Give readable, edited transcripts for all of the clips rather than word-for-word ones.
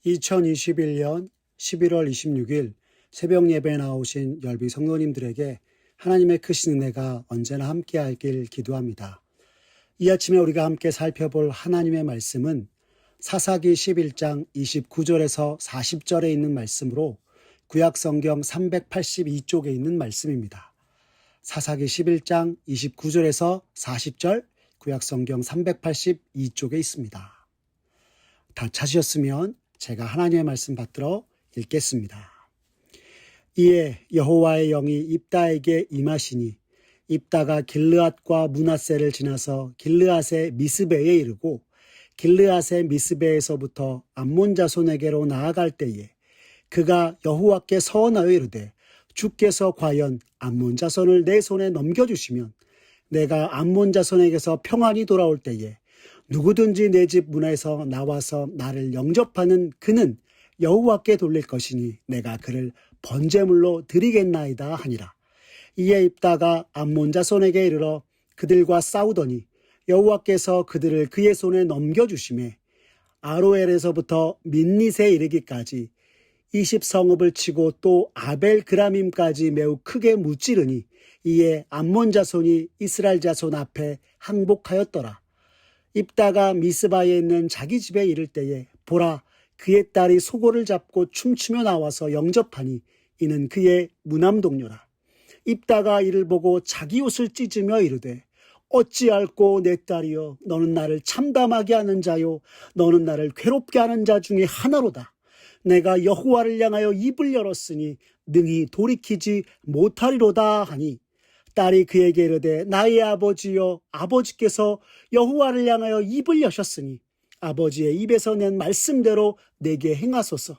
2021년 11월 26일 새벽 예배에 나오신 열비 성도님들에게 하나님의 크신 은혜가 언제나 함께 하길 기도합니다. 이 아침에 우리가 함께 살펴볼 하나님의 말씀은 사사기 11장 29절에서 40절에 있는 말씀으로 구약성경 382쪽에 있는 말씀입니다. 사사기 11장 29절에서 40절, 구약성경 382쪽에 있습니다. 다 찾으셨으면 제가 하나님의 말씀 받들어 읽겠습니다. 이에 여호와의 영이 입다에게 임하시니 입다가 길르앗과 므낫세를 지나서 길르앗의 미스베에 이르고 길르앗의 미스베에서부터 암몬 자손에게로 나아갈 때에 그가 여호와께 서원하여 이르되 주께서 과연 암몬 자손을 내 손에 넘겨주시면 내가 암몬 자손에게서 평안히 돌아올 때에 누구든지 내 집 문에서 나와서 나를 영접하는 그는 여호와께 돌릴 것이니 내가 그를 번제물로 드리겠나이다 하니라. 이에 입다가 암몬 자손에게 이르러 그들과 싸우더니 여호와께서 그들을 그의 손에 넘겨주시매 아로엘에서부터 민닛에 이르기까지 20성읍을 치고 또 아벨 그라밈까지 매우 크게 무찌르니 이에 암몬 자손이 이스라엘 자손 앞에 항복하였더라. 입다가 미스바에 있는 자기 집에 이를 때에 보라 그의 딸이 소고를 잡고 춤추며 나와서 영접하니 이는 그의 무남동료라. 입다가 이를 보고 자기 옷을 찢으며 이르되 어찌할꼬 내 딸이여 너는 나를 참담하게 하는 자요 너는 나를 괴롭게 하는 자 중에 하나로다. 내가 여호와를 향하여 입을 열었으니 능히 돌이키지 못하리로다 하니 딸이 그에게 이르되 나의 아버지여 아버지께서 여호와를 향하여 입을 여셨으니 아버지의 입에서 낸 말씀대로 내게 행하소서.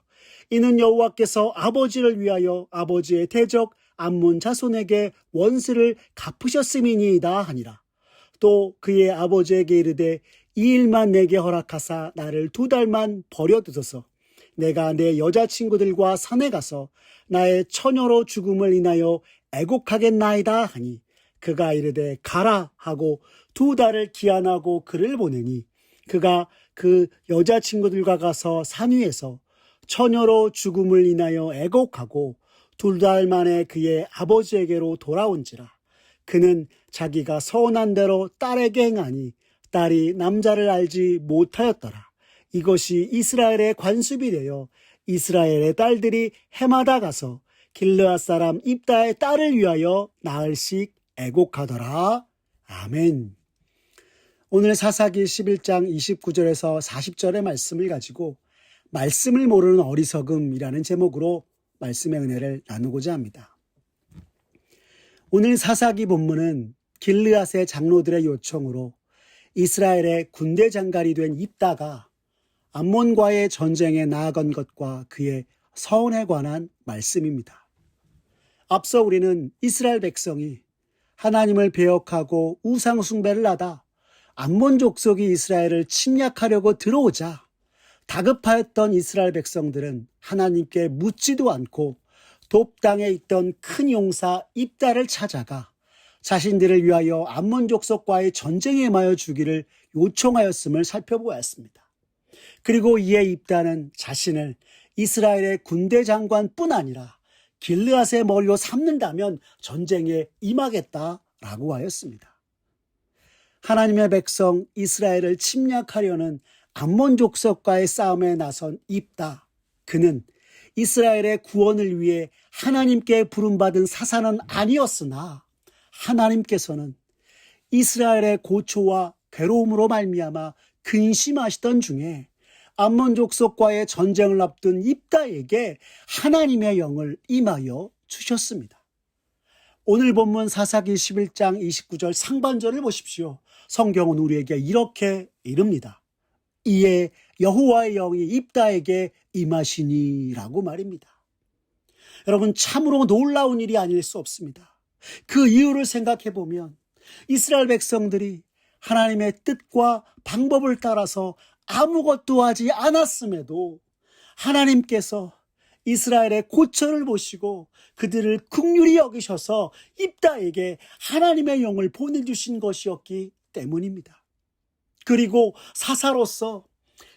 이는 여호와께서 아버지를 위하여 아버지의 대적 암몬 자손에게 원수를 갚으셨음이니이다 하니라. 또 그의 아버지에게 이르되 이 일만 내게 허락하사 나를 2달만 버려두소서. 내가 내 여자친구들과 산에 가서 나의 처녀로 죽음을 인하여 애곡하겠나이다 하니 그가 이르되 가라 하고 2달을 기한하고 그를 보내니 그가 그 여자친구들과 가서 산 위에서 처녀로 죽음을 인하여 애곡하고 2달 만에 그의 아버지에게로 돌아온지라. 그는 자기가 서운한 대로 딸에게 행하니 딸이 남자를 알지 못하였더라. 이것이 이스라엘의 관습이 되어 이스라엘의 딸들이 해마다 가서 길르앗 사람 입다의 딸을 위하여 나흘씩 애곡하더라. 아멘. 오늘 사사기 11장 29절에서 40절의 말씀을 가지고 말씀을 모르는 어리석음이라는 제목으로 말씀의 은혜를 나누고자 합니다. 오늘 사사기 본문은 길르앗의 장로들의 요청으로 이스라엘의 군대 장관이 된 입다가 암몬과의 전쟁에 나아간 것과 그의 서원에 관한 말씀입니다. 앞서 우리는 이스라엘 백성이 하나님을 배역하고 우상 숭배를 하다 암몬 족속이 이스라엘을 침략하려고 들어오자 다급하였던 이스라엘 백성들은 하나님께 묻지도 않고 돕 땅에 있던 큰 용사 입다를 찾아가 자신들을 위하여 암몬 족속과의 전쟁에 임하여 주기를 요청하였음을 살펴보았습니다. 그리고 이에 입다는 자신을 이스라엘의 군대 장관뿐 아니라 길르앗의 머리로 삼는다면 전쟁에 임하겠다라고 하였습니다. 하나님의 백성 이스라엘을 침략하려는 암몬 족속과의 싸움에 나선 입다. 그는 이스라엘의 구원을 위해 하나님께 부름받은 사사는 아니었으나 하나님께서는 이스라엘의 고초와 괴로움으로 말미암아 근심하시던 중에 암몬 족속과의 전쟁을 앞둔 입다에게 하나님의 영을 임하여 주셨습니다. 오늘 본문 사사기 11장 29절 상반절을 보십시오. 성경은 우리에게 이렇게 이릅니다. 이에 여호와의 영이 입다에게 임하시니라고 말입니다. 여러분 참으로 놀라운 일이 아닐 수 없습니다. 그 이유를 생각해 보면 이스라엘 백성들이 하나님의 뜻과 방법을 따라서 아무것도 하지 않았음에도 하나님께서 이스라엘의 고초를 보시고 그들을 긍휼히 여기셔서 입다에게 하나님의 영을 보내주신 것이었기 때문입니다. 그리고 사사로서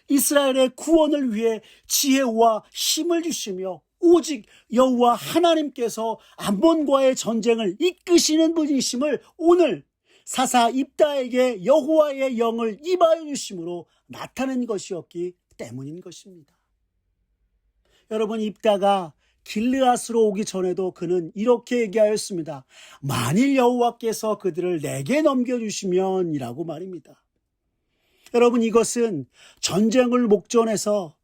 이스라엘의 구원을 위해 지혜와 힘을 주시며 오직 여호와 하나님께서 암몬과의 전쟁을 이끄시는 분이심을 오늘 사사 입다에게 여호와의 영을 임하여 주심으로 나타낸 것이었기 때문인 것입니다. 여러분, 입다가 길르앗으로 오기 전에도 그는 이렇게 얘기하였습니다. 만일 여호와께서 그들을 내게 넘겨주시면 이라고 말입니다. 여러분, 이것은 전쟁을 목전해서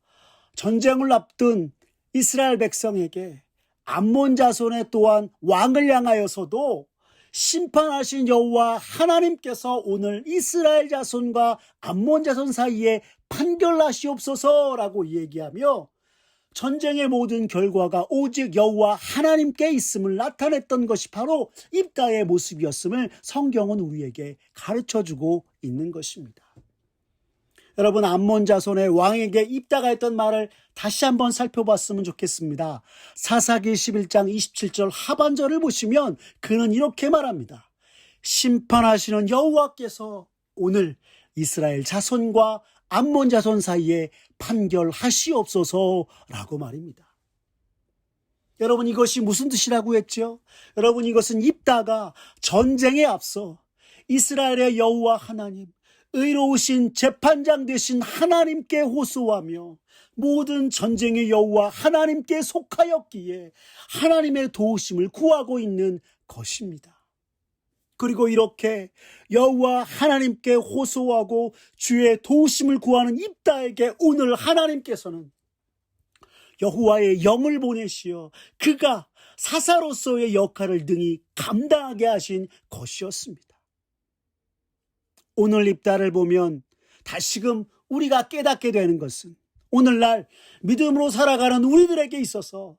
전쟁을 앞둔 이스라엘 백성에게 암몬 자손의 또한 왕을 향하여서도 심판하신 여호와 하나님께서 오늘 이스라엘 자손과 암몬 자손 사이에 판결하시옵소서라고 얘기하며 전쟁의 모든 결과가 오직 여호와 하나님께 있음을 나타냈던 것이 바로 입다의 모습이었음을 성경은 우리에게 가르쳐주고 있는 것입니다. 여러분, 암몬 자손의 왕에게 입다가 했던 말을 다시 한번 살펴봤으면 좋겠습니다. 사사기 11장 27절 하반절을 보시면 그는 이렇게 말합니다. 심판하시는 여호와께서 오늘 이스라엘 자손과 암몬 자손 사이에 판결하시옵소서라고 말입니다. 여러분, 이것이 무슨 뜻이라고 했죠? 여러분, 이것은 입다가 전쟁에 앞서 이스라엘의 여호와 하나님, 의로우신 재판장 되신 하나님께 호소하며 모든 전쟁의 여호와 하나님께 속하였기에 하나님의 도우심을 구하고 있는 것입니다. 그리고 이렇게 여호와 하나님께 호소하고 주의 도우심을 구하는 입다에게 오늘 하나님께서는 여호와의 영을 보내시어 그가 사사로서의 역할을 능히 감당하게 하신 것이었습니다. 오늘 입다를 보면 다시금 우리가 깨닫게 되는 것은 오늘날 믿음으로 살아가는 우리들에게 있어서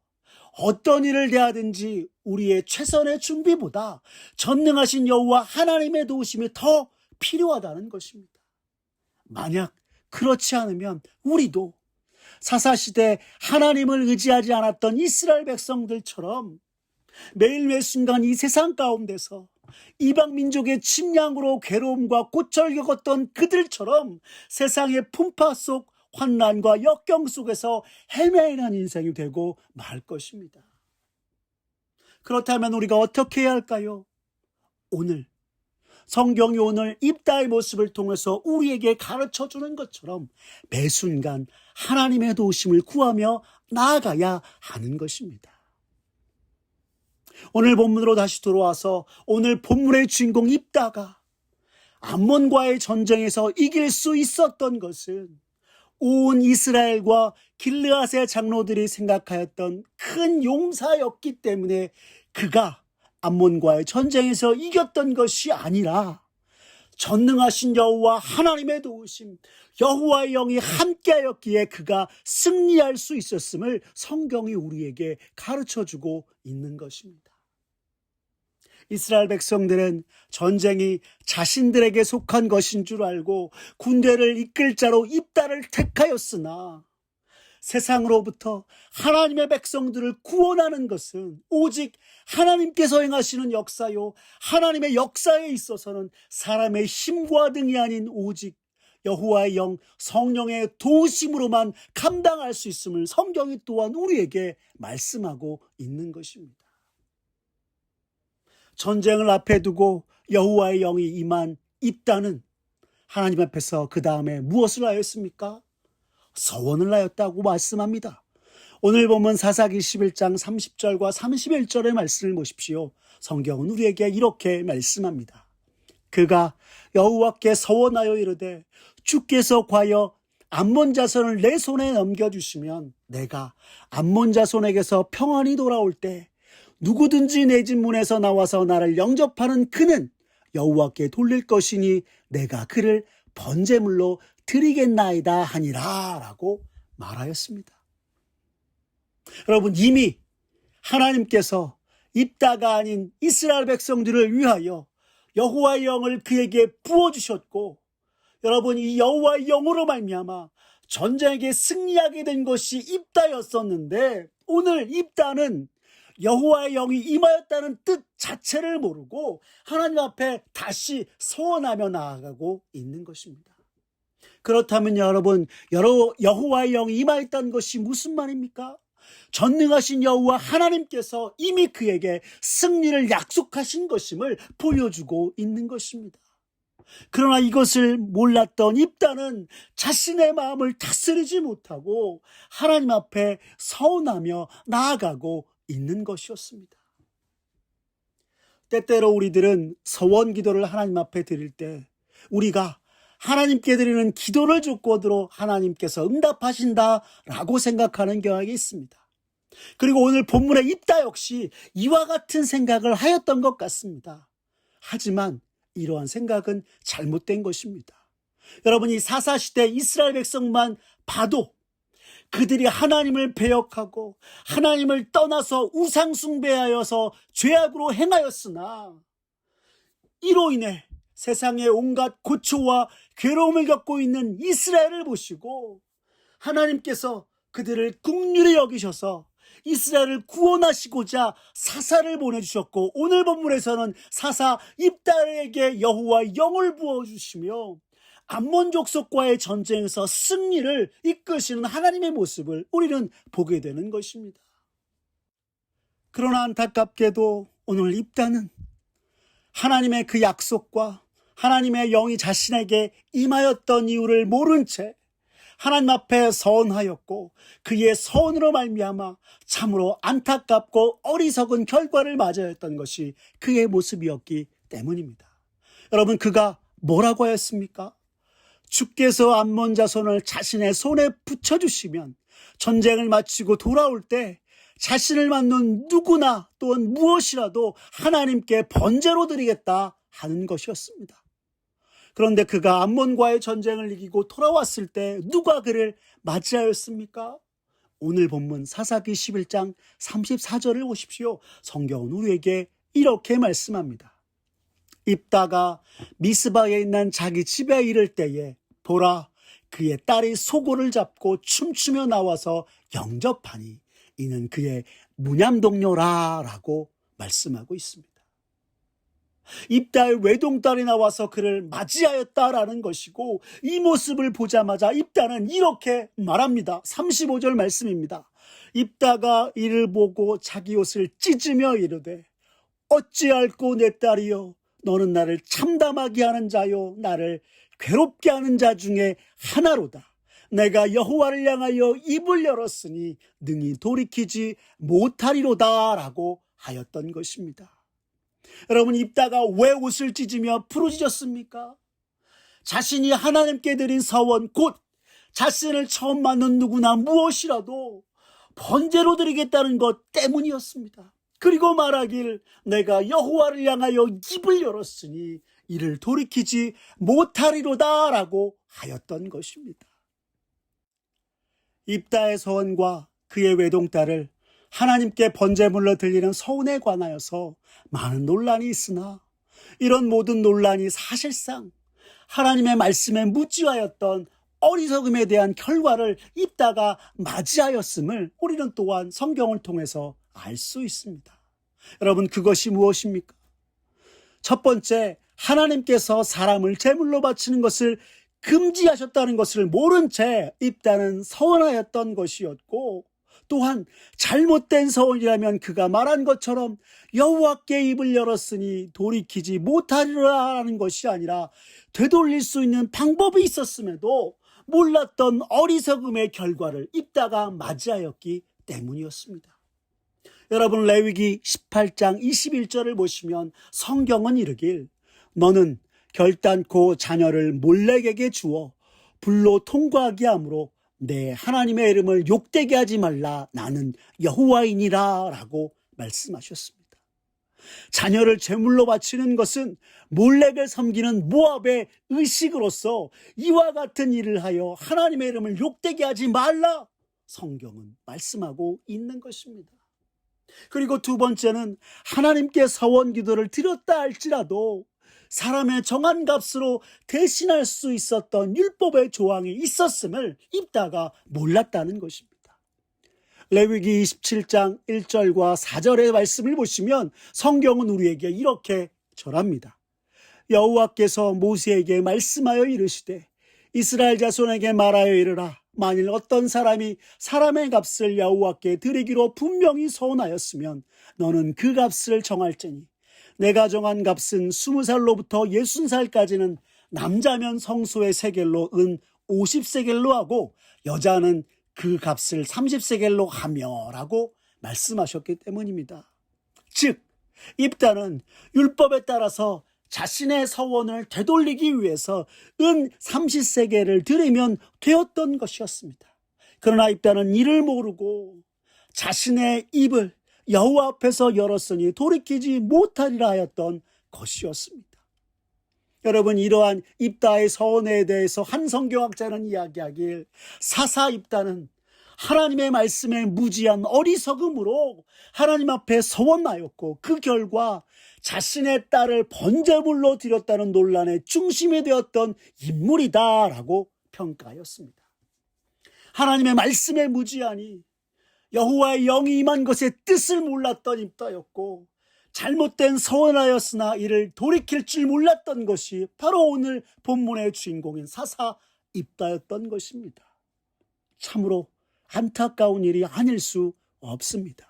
어떤 일을 대하든지 우리의 최선의 준비보다 전능하신 여호와 하나님의 도우심이 더 필요하다는 것입니다. 만약 그렇지 않으면 우리도 사사시대 하나님을 의지하지 않았던 이스라엘 백성들처럼 매일 매 순간 이 세상 가운데서 이방 민족의 침략으로 괴로움과 고초를 겪었던 그들처럼 세상의 풍파 속 환난과 역경 속에서 헤매이는 인생이 되고 말 것입니다. 그렇다면 우리가 어떻게 해야 할까요? 오늘 성경이 오늘 입다의 모습을 통해서 우리에게 가르쳐주는 것처럼 매 순간 하나님의 도우심을 구하며 나아가야 하는 것입니다. 오늘 본문으로 다시 돌아와서 오늘 본문의 주인공 입다가 암몬과의 전쟁에서 이길 수 있었던 것은 온 이스라엘과 길르앗의 장로들이 생각하였던 큰 용사였기 때문에 그가 암몬과의 전쟁에서 이겼던 것이 아니라 전능하신 여호와 하나님의 도우심, 여호와의 영이 함께하였기에 그가 승리할 수 있었음을 성경이 우리에게 가르쳐주고 있는 것입니다. 이스라엘 백성들은 전쟁이 자신들에게 속한 것인 줄 알고 군대를 이끌 자로 입다를 택하였으나 세상으로부터 하나님의 백성들을 구원하는 것은 오직 하나님께서 행하시는 역사요, 하나님의 역사에 있어서는 사람의 힘과 등이 아닌 오직 여호와의 영, 성령의 도우심으로만 감당할 수 있음을 성경이 또한 우리에게 말씀하고 있는 것입니다. 전쟁을 앞에 두고 여호와의 영이 임한 입다는 하나님 앞에서 그 다음에 무엇을 하였습니까? 서원을 하였다고 말씀합니다. 오늘 보면 사사기 11장 30절과 31절의 말씀을 보십시오. 성경은 우리에게 이렇게 말씀합니다. 그가 여호와께 서원하여 이르되 주께서 과연 암몬 자손을 내 손에 넘겨주시면 내가 암몬 자손에게서 평안히 돌아올 때 누구든지 내 집 문에서 나와서 나를 영접하는 그는 여호와께 돌릴 것이니 내가 그를 번제물로 드리겠나이다 하니라 라고 말하였습니다. 여러분, 이미 하나님께서 입다가 아닌 이스라엘 백성들을 위하여 여호와의 영을 그에게 부어주셨고, 여러분, 이 여호와의 영으로 말미암아 전쟁에 승리하게 된 것이 입다였었는데 오늘 입다는 여호와의 영이 임하였다는 뜻 자체를 모르고 하나님 앞에 다시 소원하며 나아가고 있는 것입니다. 그렇다면 여러분, 여호와의 영이 임하였다는 것이 무슨 말입니까? 전능하신 여호와 하나님께서 이미 그에게 승리를 약속하신 것임을 보여주고 있는 것입니다. 그러나 이것을 몰랐던 입다는 자신의 마음을 다스리지 못하고 하나님 앞에 서운하며 나아가고 있는 것이었습니다. 때때로 우리들은 서원 기도를 하나님 앞에 드릴 때 우리가 하나님께 드리는 기도를 조건으로 하나님께서 응답하신다라고 생각하는 경향이 있습니다. 그리고 오늘 본문의 입다 역시 이와 같은 생각을 하였던 것 같습니다. 하지만 이러한 생각은 잘못된 것입니다. 여러분, 이 사사시대 이스라엘 백성만 봐도 그들이 하나님을 배역하고 하나님을 떠나서 우상 숭배하여서 죄악으로 행하였으나 이로 인해 세상에 온갖 고초와 괴로움을 겪고 있는 이스라엘을 보시고 하나님께서 그들을 긍휼히 여기셔서 이스라엘을 구원하시고자 사사를 보내주셨고, 오늘 본문에서는 사사 입다에게 여호와의 영을 부어주시며 암몬 족속과의 전쟁에서 승리를 이끄시는 하나님의 모습을 우리는 보게 되는 것입니다. 그러나 안타깝게도 오늘 입다는 하나님의 그 약속과 하나님의 영이 자신에게 임하였던 이유를 모른 채 하나님 앞에 서원하였고 그의 서원으로 말미암아 참으로 안타깝고 어리석은 결과를 맞아야 했던 것이 그의 모습이었기 때문입니다. 여러분, 그가 뭐라고 하였습니까? 주께서 암몬 자손을 자신의 손에 붙여주시면 전쟁을 마치고 돌아올 때 자신을 맞는 누구나 또는 무엇이라도 하나님께 번제로 드리겠다 하는 것이었습니다. 그런데 그가 암몬과의 전쟁을 이기고 돌아왔을 때 누가 그를 맞이하였습니까? 오늘 본문 사사기 11장 34절을 보십시오. 성경은 우리에게 이렇게 말씀합니다. 입다가 미스바에 있는 자기 집에 이를 때에 보라, 그의 딸이 소고를 잡고 춤추며 나와서 영접하니 이는 그의 무냠동료라 라고 말씀하고 있습니다. 입다의 외동딸이 나와서 그를 맞이하였다라는 것이고, 이 모습을 보자마자 입다는 이렇게 말합니다. 35절 말씀입니다. 입다가 이를 보고 자기 옷을 찢으며 이르되 어찌할꼬 내 딸이여, 너는 나를 참담하게 하는 자요 나를 괴롭게 하는 자 중에 하나로다. 내가 여호와를 향하여 입을 열었으니 능히 돌이키지 못하리로다 라고 하였던 것입니다. 여러분, 입다가 왜 옷을 찢으며 부르짖었습니까? 자신이 하나님께 드린 서원, 곧 자신을 처음 만난 누구나 무엇이라도 번제로 드리겠다는 것 때문이었습니다. 그리고 말하길 내가 여호와를 향하여 입을 열었으니 이를 돌이키지 못하리로다 라고 하였던 것입니다. 입다의 서원과 그의 외동딸을 하나님께 번제물로 드리는 서운에 관하여서 많은 논란이 있으나 이런 모든 논란이 사실상 하나님의 말씀에 무지하였던 어리석음에 대한 결과를 입다가 맞이하였음을 우리는 또한 성경을 통해서 알 수 있습니다. 여러분, 그것이 무엇입니까? 첫 번째, 하나님께서 사람을 제물로 바치는 것을 금지하셨다는 것을 모른 채 입다는 서원하였던 것이었고, 또한 잘못된 서원이라면 그가 말한 것처럼 여호와께 입을 열었으니 돌이키지 못하리라는 것이 아니라 되돌릴 수 있는 방법이 있었음에도 몰랐던 어리석음의 결과를 입다가 맞이하였기 때문이었습니다. 여러분, 레위기 18장 21절을 보시면 성경은 이르길 너는 결단코 자녀를 몰렉에게 주어 불로 통과하게 하므로 내 하나님의 이름을 욕되게 하지 말라. 나는 여호와이니라 라고 말씀하셨습니다. 자녀를 제물로 바치는 것은 몰렉을 섬기는 모압의 의식으로서 이와 같은 일을 하여 하나님의 이름을 욕되게 하지 말라. 성경은 말씀하고 있는 것입니다. 그리고 두 번째는 하나님께 서원 기도를 드렸다 할지라도 사람의 정한 값으로 대신할 수 있었던 율법의 조항이 있었음을 입다가 몰랐다는 것입니다. 레위기 27장 1절과 4절의 말씀을 보시면 성경은 우리에게 이렇게 절합니다. 여호와께서 모세에게 말씀하여 이르시되 이스라엘 자손에게 말하여 이르라. 만일 어떤 사람이 사람의 값을 여호와께 드리기로 분명히 서원하였으면 너는 그 값을 정할지니 내가 정한 값은 20살로부터 60살까지는 남자면 성소의 세겔로 은 50세겔로 하고 여자는 그 값을 30세겔로 하며 라고 말씀하셨기 때문입니다. 즉 입다는 율법에 따라서 자신의 서원을 되돌리기 위해서 은 30세겔을 드리면 되었던 것이었습니다. 그러나 입다는 이를 모르고 자신의 입을 여호와 앞에서 열었으니 돌이키지 못하리라 하였던 것이었습니다. 여러분, 이러한 입다의 서원에 대해서 한 성경학자는 이야기하길 사사 입다는 하나님의 말씀에 무지한 어리석음으로 하나님 앞에 서원하였고 그 결과 자신의 딸을 번제물로 드렸다는 논란의 중심이 되었던 인물이다라고 평가하였습니다. 하나님의 말씀에 무지하니 여호와의 영이 임한 것의 뜻을 몰랐던 입다였고 잘못된 서원하였으나 이를 돌이킬 줄 몰랐던 것이 바로 오늘 본문의 주인공인 사사 입다였던 것입니다. 참으로 안타까운 일이 아닐 수 없습니다.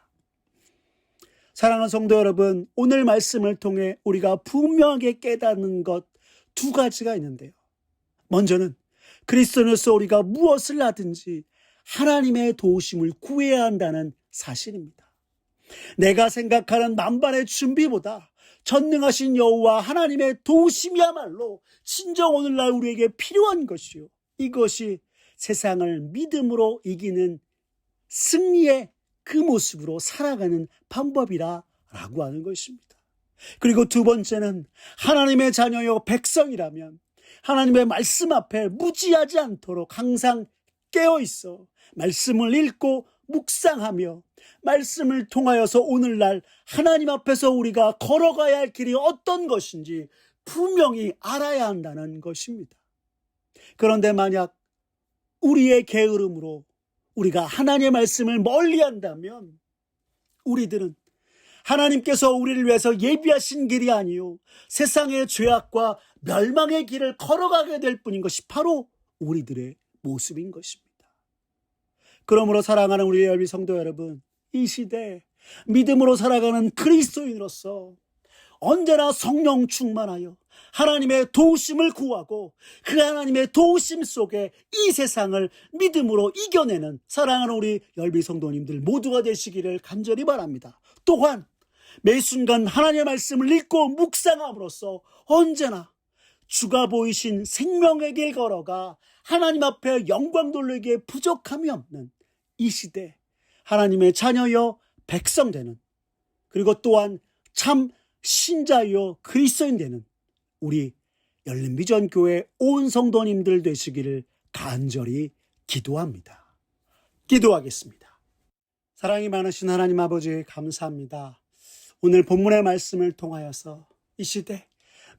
사랑하는 성도 여러분, 오늘 말씀을 통해 우리가 분명하게 깨닫는 것 두 가지가 있는데요. 먼저는 그리스도인으로서 우리가 무엇을 하든지 하나님의 도우심을 구해야 한다는 사실입니다. 내가 생각하는 만반의 준비보다 전능하신 여호와 하나님의 도우심이야말로 진정 오늘날 우리에게 필요한 것이요. 이것이 세상을 믿음으로 이기는 승리의 그 모습으로 살아가는 방법이라고 하는 것입니다. 그리고 두 번째는 하나님의 자녀요 백성이라면 하나님의 말씀 앞에 무지하지 않도록 항상 깨어있어 말씀을 읽고 묵상하며 말씀을 통하여서 오늘날 하나님 앞에서 우리가 걸어가야 할 길이 어떤 것인지 분명히 알아야 한다는 것입니다. 그런데 만약 우리의 게으름으로 우리가 하나님의 말씀을 멀리한다면 우리들은 하나님께서 우리를 위해서 예비하신 길이 아니요 세상의 죄악과 멸망의 길을 걸어가게 될 뿐인 것이 바로 우리들의 모습인 것입니다. 그러므로 사랑하는 우리 열비 성도 여러분, 이 시대 믿음으로 살아가는 그리스도인으로서 언제나 성령 충만하여 하나님의 도우심을 구하고 그 하나님의 도우심 속에 이 세상을 믿음으로 이겨내는 사랑하는 우리 열비 성도님들 모두가 되시기를 간절히 바랍니다. 또한 매 순간 하나님의 말씀을 읽고 묵상함으로써 언제나 주가 보이신 생명의 길 걸어가 하나님 앞에 영광 돌리기에 부족함이 없는 이 시대 하나님의 자녀여 백성 되는, 그리고 또한 참 신자여 그리스도인 되는 우리 열린비전교회 온 성도님들 되시기를 간절히 기도합니다. 기도하겠습니다. 사랑이 많으신 하나님 아버지 감사합니다. 오늘 본문의 말씀을 통하여서 이 시대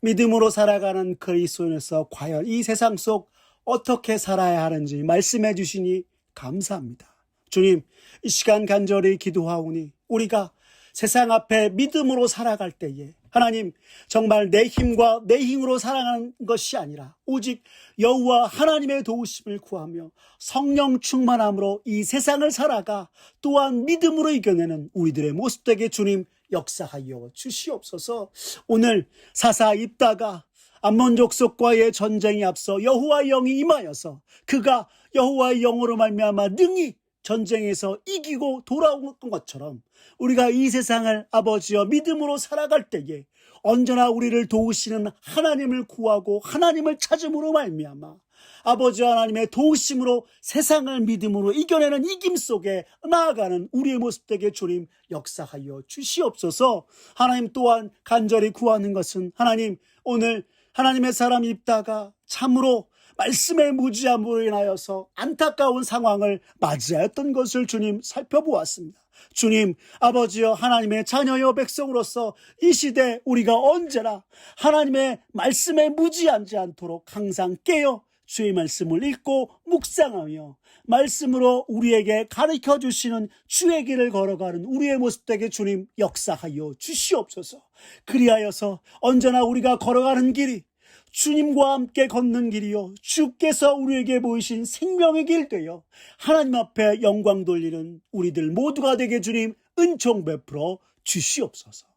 믿음으로 살아가는 그리스도인으로서 과연 이 세상 속 어떻게 살아야 하는지 말씀해 주시니 감사합니다. 주님, 이 시간 간절히 기도하오니 우리가 세상 앞에 믿음으로 살아갈 때에 하나님 정말 내 힘과 내 힘으로 살아가는 것이 아니라 오직 여호와 하나님의 도우심을 구하며 성령 충만함으로 이 세상을 살아가 또한 믿음으로 이겨내는 우리들의 모습 되게 주님 역사하여 주시옵소서. 오늘 사사 입다가 암몬 족속과의 전쟁이 앞서 여호와의 영이 임하여서 그가 여호와의 영으로 말미암아 능히 전쟁에서 이기고 돌아온 것처럼 우리가 이 세상을 아버지여 믿음으로 살아갈 때에 언제나 우리를 도우시는 하나님을 구하고 하나님을 찾음으로 말미암아 아버지 하나님의 도우심으로 세상을 믿음으로 이겨내는 이김 속에 나아가는 우리의 모습 되게 주님 역사하여 주시옵소서. 하나님 또한 간절히 구하는 것은 하나님 오늘 하나님의 사람 입다가 참으로 말씀의 무지함으로 인하여서 안타까운 상황을 맞이하였던 것을 주님 살펴보았습니다. 주님 아버지여 하나님의 자녀여 백성으로서 이 시대 우리가 언제나 하나님의 말씀에 무지하지 않도록 항상 깨어 주의 말씀을 읽고 묵상하며 말씀으로 우리에게 가르쳐 주시는 주의 길을 걸어가는 우리의 모습 되게 주님 역사하여 주시옵소서. 그리하여서 언제나 우리가 걸어가는 길이 주님과 함께 걷는 길이요 주께서 우리에게 보이신 생명의 길 되어 하나님 앞에 영광 돌리는 우리들 모두가 되게 주님 은총 베풀어 주시옵소서.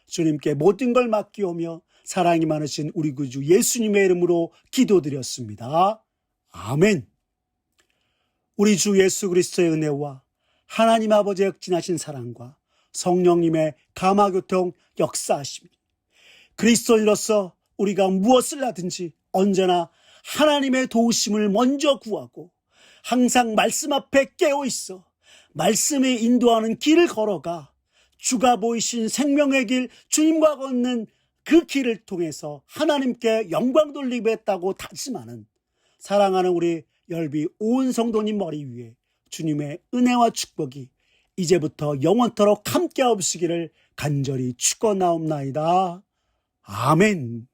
주님께 모든 걸 맡기오며 사랑이 많으신 우리 구주 예수님의 이름으로 기도드렸습니다. 아멘. 우리 주 예수 그리스도의 은혜와 하나님 아버지의 극진하신 사랑과 성령님의 감화교통 역사하심이 그리스도인으로서 우리가 무엇을 하든지 언제나 하나님의 도우심을 먼저 구하고 항상 말씀 앞에 깨어있어 말씀이 인도하는 길을 걸어가 주가 보이신 생명의 길 주님과 걷는 그 길을 통해서 하나님께 영광 돌리겠다고 다짐하는 사랑하는 우리 열비 온 성도님 머리 위에 주님의 은혜와 축복이 이제부터 영원토록 함께 없으기를 간절히 축원하옵나이다. 아멘.